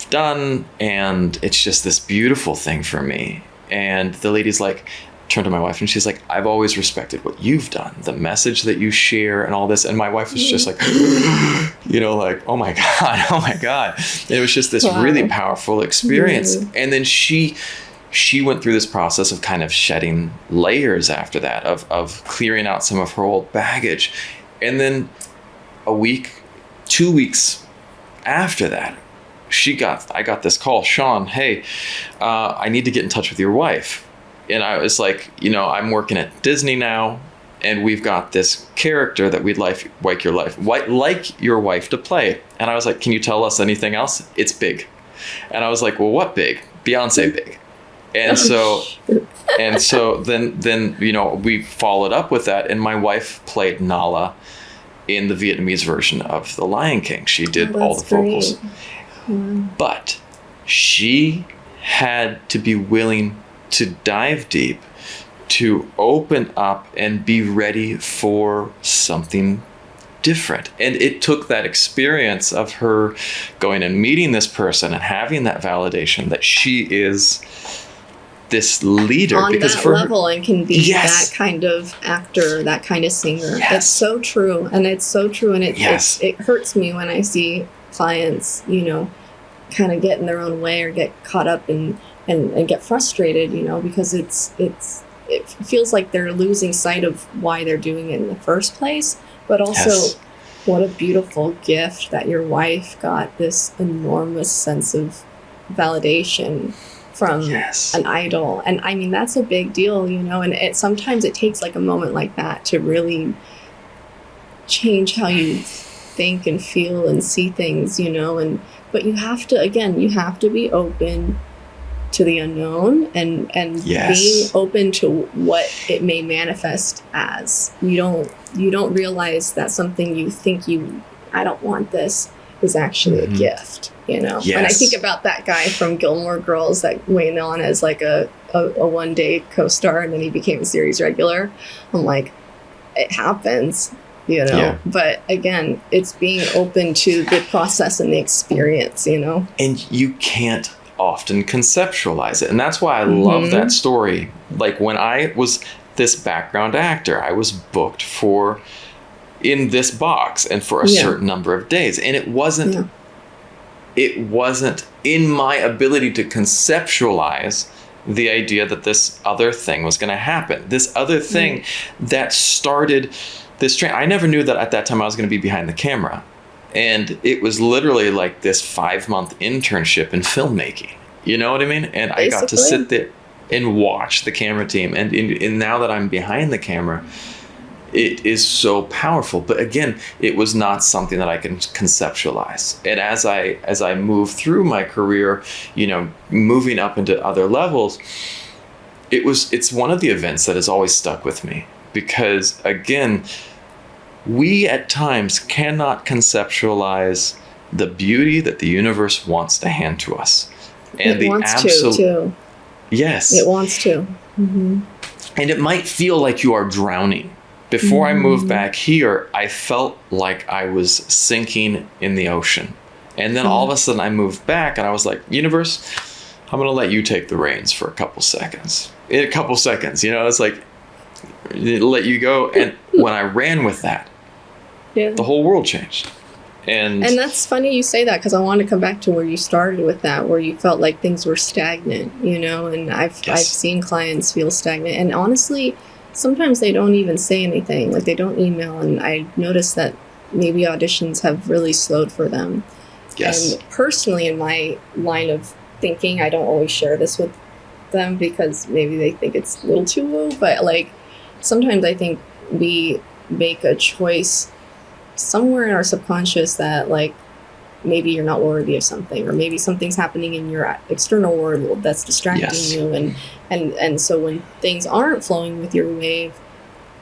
done, and it's just this beautiful thing for me. And the lady's like, turned to my wife, and she's like, I've always respected what you've done, the message that you share and all this. And my wife was just like, you know, like, oh my God. And it was just this really powerful experience. And then she went through this process of kind of shedding layers after that, of clearing out some of her old baggage. And then a week, 2 weeks after that, I got this call, Sean, hey, I need to get in touch with your wife. And I was like, you know, I'm working at Disney now, and we've got this character that we'd like your wife to play. And I was like, can you tell us anything else? It's big. And I was like, well, what big? Beyonce big. And so then, you know, we followed up with that, and my wife played Nala in the Vietnamese version of The Lion King. She did all the vocals. But she had to be willing to dive deep, to open up and be ready for something different. And it took that experience of her going and meeting this person and having that validation that she is this leader on because that level and can be that kind of actor, that kind of singer. It's so true. And it's so true. And it hurts me when I see clients, you know, kind of get in their own way or get caught up and get frustrated, you know, because it feels like they're losing sight of why they're doing it in the first place. But also, what a beautiful gift that your wife got this enormous sense of validation from Yes. an idol. And I mean, that's a big deal, you know, and sometimes it takes like a moment like that to really change how you think and feel and see things, you know, but you have to, again, you have to be open to the unknown and Yes. being open to what it may manifest as. You don't realize that something you think I don't want this is actually a gift, you know. Yes. And I think about that guy from Gilmore Girls that went on as like a one-day co-star and then he became a series regular. I'm like, it happens, you know. Yeah. But again, it's being open to the process and the experience, you know. And you can't often conceptualize it. And that's why I love that story. Like when I was this background actor, I was booked in this box and for a certain number of days. And it wasn't in my ability to conceptualize the idea that this other thing was going to happen. This other thing that started this train. I never knew that at that time I was going to be behind the camera. And it was literally like this 5-month internship in filmmaking. You know what I mean? And I got to sit there and watch the camera team. And now that I'm behind the camera, it is so powerful. But again, it was not something that I can conceptualize. And as I move through my career, you know, moving up into other levels, it's one of the events that has always stuck with me. Because again, we at times cannot conceptualize the beauty that the universe wants to hand to us. And it wants to, too. Yes. It wants to. Mm-hmm. And it might feel like you are drowning. Before I moved back here, I felt like I was sinking in the ocean. And then all of a sudden I moved back and I was like, universe, I'm going to let you take the reins for a couple seconds. In a couple seconds, you know, it's like, let you go. And when I ran with that, the whole world changed. And that's funny you say that, because I want to come back to where you started with that, where you felt like things were stagnant, you know, and I've seen clients feel stagnant. And honestly, sometimes they don't even say anything, like they don't email. And I noticed that maybe auditions have really slowed for them. Yes. And personally, in my line of thinking, I don't always share this with them because maybe they think it's a little too woo, but like sometimes I think we make a choice somewhere in our subconscious that like maybe you're not worthy of something, or maybe something's happening in your external world that's distracting you, and so when things aren't flowing with your wave,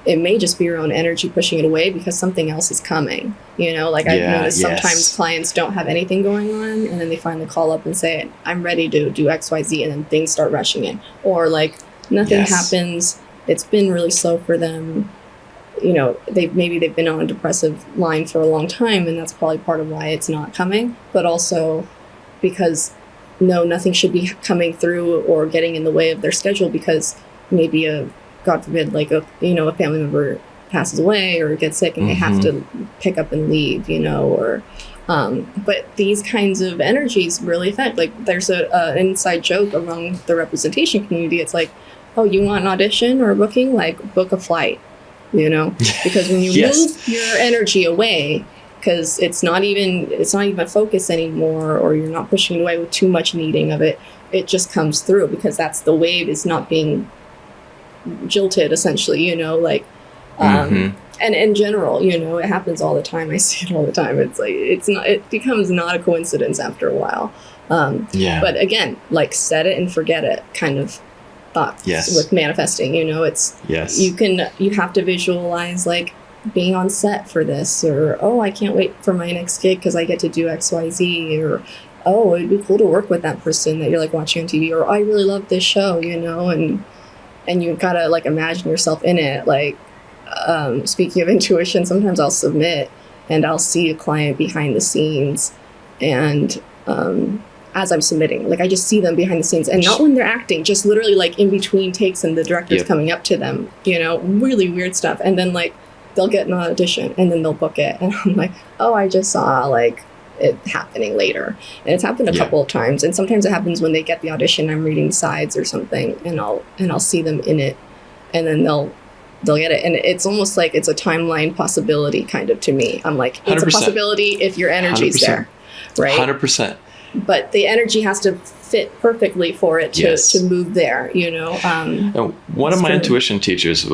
it may just be your own energy pushing it away because something else is coming, you know. Like I've noticed sometimes clients don't have anything going on and then they finally call up and say, I'm ready to do XYZ, and then things start rushing in, or like nothing happens, it's been really slow for them. You know, they've been on a depressive line for a long time, and that's probably part of why it's not coming, but also because nothing should be coming through or getting in the way of their schedule, because maybe God forbid, like a family member passes away or gets sick and they have to pick up and leave, you know, or but these kinds of energies really affect, like there's an inside joke among the representation community. It's like, oh, you want an audition or a booking? Like book a flight. You know, because when you move your energy away, because it's not even a focus anymore, or you're not pushing it away with too much needing of it, it just comes through because that's the wave is not being jilted, essentially, you know, like, and in general, you know, it happens all the time. I see it all the time. It's like, it becomes not a coincidence after a while. But again, like set it and forget it kind of thoughts with manifesting, you know, it's you have to visualize like being on set for this, or oh, I can't wait for my next gig because I get to do XYZ, or oh, it'd be cool to work with that person that you're like watching on TV, or I really love this show, you know, and you gotta like imagine yourself in it. Like speaking of intuition, sometimes I'll submit and I'll see a client behind the scenes, and as I'm submitting, like I just see them behind the scenes, and not when they're acting, just literally like in between takes and the director's coming up to them, you know, really weird stuff. And then like they'll get an audition and then they'll book it, and I'm like, oh, I just saw like it happening later. And it's happened a couple of times, and sometimes it happens when they get the audition, I'm reading sides or something, and I'll see them in it, and then they'll get it. And it's almost like it's a timeline possibility kind of to me. I'm like, it's 100%. A possibility if your energy's 100%. There, right? 100%. but the energy has to fit perfectly for it to move there, One of my intuition teachers,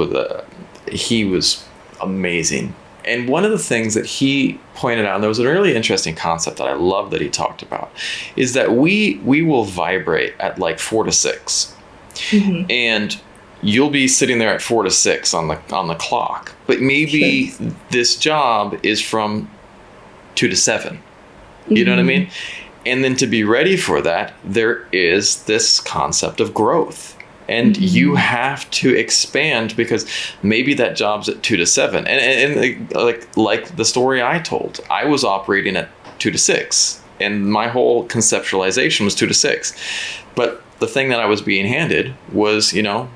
he was amazing. And one of the things that he pointed out, and there was a really interesting concept that I love that he talked about, is that we will vibrate at like 4 to 6. Mm-hmm. And you'll be sitting there at 4 to 6 on the clock. But maybe this job is from 2 to 7. You know what I mean? And then to be ready for that, there is this concept of growth. And you have to expand, because maybe that job's at 2 to 7. And like the story I told, I was operating at 2 to 6. And my whole conceptualization was 2 to 6. But the thing that I was being handed was, beyond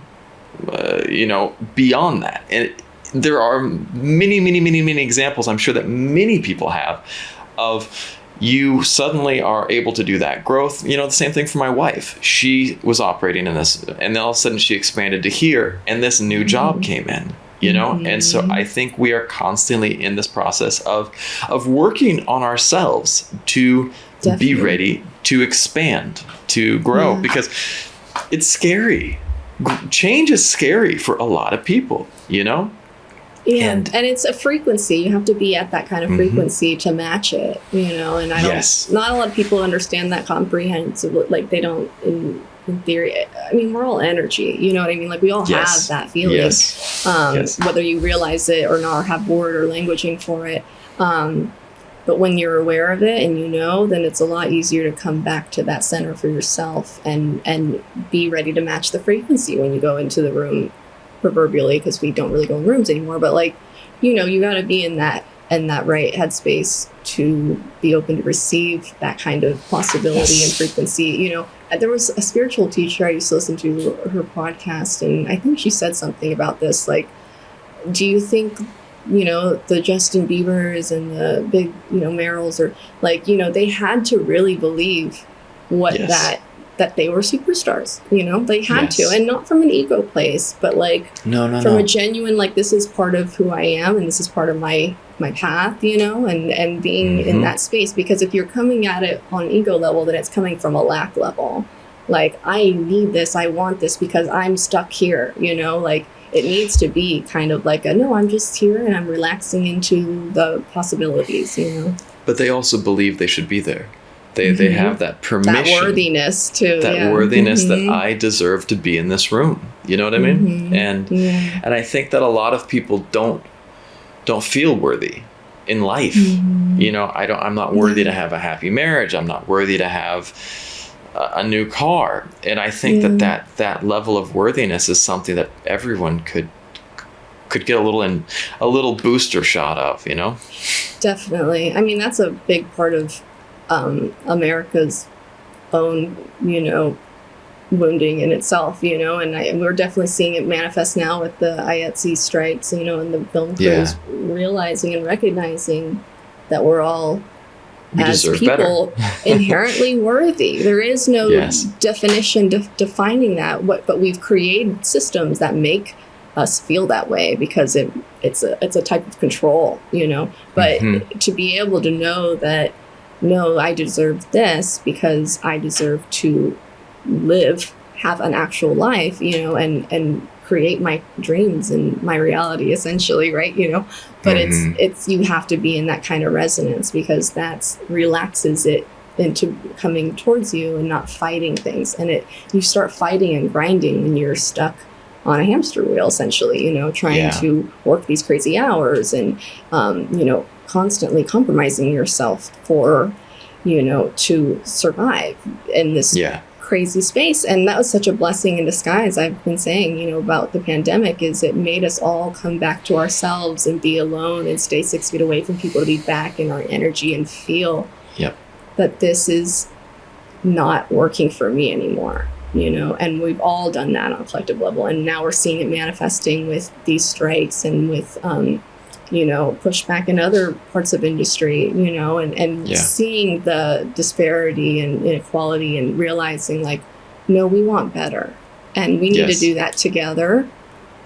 that. And there are many examples, I'm sure that many people have, of you suddenly are able to do that growth. The same thing for my wife. She was operating in this, and then all of a sudden she expanded to here, and this new job came in, And so I think we are constantly in this process of working on ourselves to be ready to expand, to grow, because it's scary. Change is scary for a lot of people, Yeah, and it's a frequency. You have to be at that kind of frequency to match it, and I don't, not a lot of people understand that comprehensively, like they don't in theory. I mean, we're all energy, you know what I mean? Like we all have that feeling, whether you realize it or not, or have word or languaging for it. But when you're aware of it and then it's a lot easier to come back to that center for yourself and be ready to match the frequency when you go into the room, proverbially, because we don't really go in rooms anymore. But you got to be in that right headspace to be open to receive that kind of possibility and frequency. There was a spiritual teacher I used to listen to her podcast, and I think she said something about this. Like, do you think the Justin Biebers and the big, Merrills, or they had to really believe what that they were superstars, they had to, and not from an ego place, but from a genuine, this is part of who I am, and this is part of my path, and being in that space. Because if you're coming at it on ego level, then it's coming from a lack level. I need this, I want this because I'm stuck here, it needs to be kind of no, I'm just here and I'm relaxing into the possibilities, But they also believe they should be there. They have that permission. That worthiness, too. That worthiness that I deserve to be in this room. You know what I mean? And I think that a lot of people don't feel worthy in life. I'm not worthy to have a happy marriage. I'm not worthy to have a new car. And I think that level of worthiness is something that everyone could get a little booster shot of, Definitely. I mean, that's a big part of America's own, wounding in itself, and we're definitely seeing it manifest now with the IATSE strikes, and the film crews realizing and recognizing that we're all, as people, inherently worthy. There is no definition defining that, but we've created systems that make us feel that way because it's a type of control, but to be able to know that, no, I deserve this because I deserve to have an actual life, and create my dreams and my reality, essentially, right? But it's you have to be in that kind of resonance, because that relaxes it into coming towards you and not fighting things. And you start fighting and grinding when you're stuck on a hamster wheel, essentially, trying to work these crazy hours and, constantly compromising yourself for, to survive in this crazy space. And that was such a blessing in disguise. I've been saying, about the pandemic, is it made us all come back to ourselves and be alone and stay 6 feet away from people, to be back in our energy and feel that this is not working for me anymore. And we've all done that on a collective level. And now we're seeing it manifesting with these strikes and with, pushback in other parts of industry, and seeing the disparity and inequality and realizing no, we want better. And we need to do that together.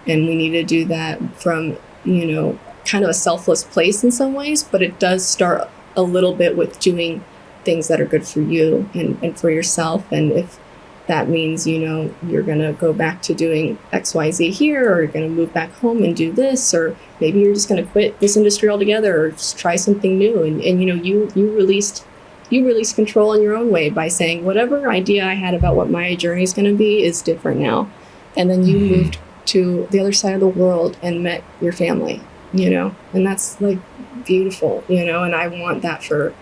And we need to do that from, kind of a selfless place in some ways, but it does start a little bit with doing things that are good for you and for yourself. And if that means, you know, you're going to go back to doing XYZ here, or you're going to move back home and do this, or maybe you're just going to quit this industry altogether or just try something new. And you know, you released control in your own way by saying, whatever idea I had about what my journey is going to be is different now. And then you moved to the other side of the world and met your family, you know, and that's like beautiful, you know, and I want that for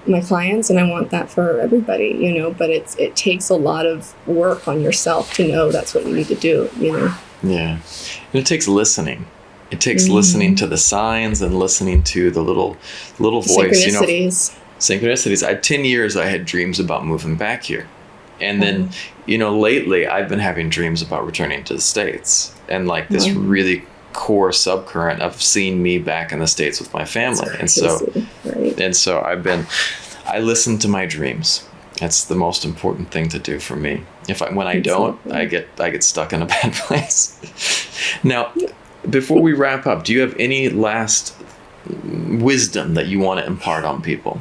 my clients and I want that for everybody, you know, but it takes a lot of work on yourself to know that's what you need to do, you know. Yeah. And it takes listening. It takes listening to the signs and listening to the little voice, you know. Synchronicities. 10 years I had dreams about moving back here. And then, you know, lately I've been having dreams about returning to the States, and like this really core subcurrent of seeing me back in the States with my family. And so I listen to my dreams. That's the most important thing to do for me. When I don't, I get stuck in a bad place. Now, before we wrap up, do you have any last wisdom that you want to impart on people?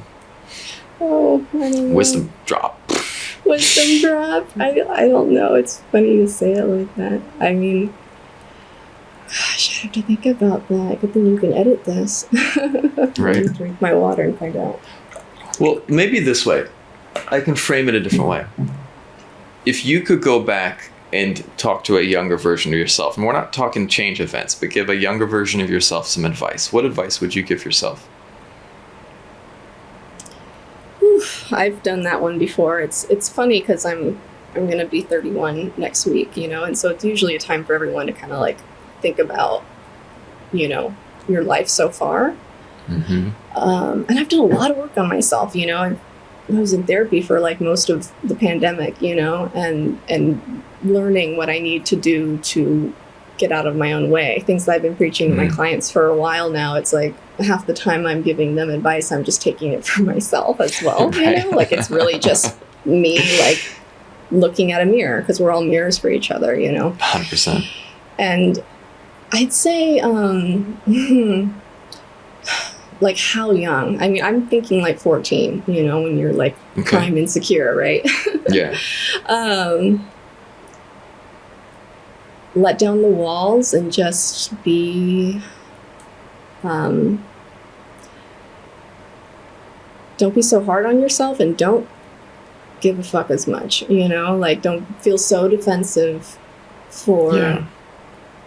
Oh, I don't know. Wisdom drop. Wisdom drop? I don't know. It's funny to say it like that. I mean, gosh, I have to think about that. Good thing you can edit this. Right. Drink my water and find out. Well, maybe this way. I can frame it a different way. If you could go back and talk to a younger version of yourself, and we're not talking change events, but give a younger version of yourself some advice, what advice would you give yourself? I've done that one before. It's funny because I'm going to be 31 next week, you know, and so it's usually a time for everyone to kind of like think about, you know, your life so far. And I've done a lot of work on myself, you know. I was in therapy for like most of the pandemic, you know, and learning what I need to do to get out of my own way. Things that I've been preaching to my clients for a while now. It's like half the time I'm giving them advice, I'm just taking it for myself as well. You know, like it's really just me like looking at a mirror, because we're all mirrors for each other, you know. 100%. And I'd say, like how young? I mean, I'm thinking like 14, you know, when you're like prime insecure, right? Yeah. Let down the walls and just be, don't be so hard on yourself, and don't give a fuck as much, you know, like don't feel so defensive for,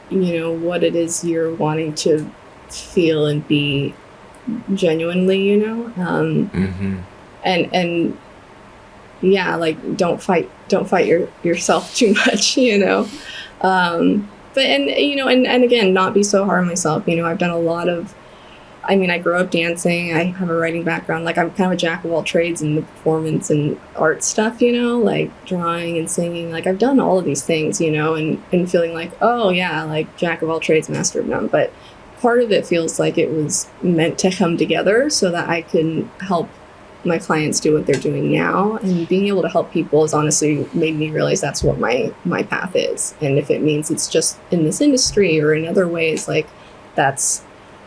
you know, what it is you're wanting to feel and be genuinely, you know, and yeah, like don't fight yourself too much, you know. But, and, you know, and again, not be so hard on myself. You know, I've done a lot of, I mean, I grew up dancing. I have a writing background. Like, I'm kind of a jack of all trades in the performance and art stuff, you know, like drawing and singing. Like, I've done all of these things, you know, and feeling like, oh, yeah, like jack of all trades, master of none. But part of it feels like it was meant to come together so that I can help my clients do what they're doing now, and being able to help people has honestly made me realize that's what my path is. And if it means it's just in this industry or in other ways, like that's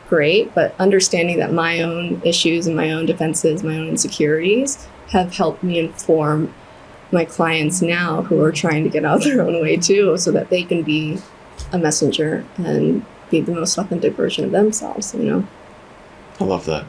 great. But understanding that my own issues and my own defenses, my own insecurities have helped me inform my clients now who are trying to get out their own way too, so that they can be a messenger and be the most authentic version of themselves, you know. I love that.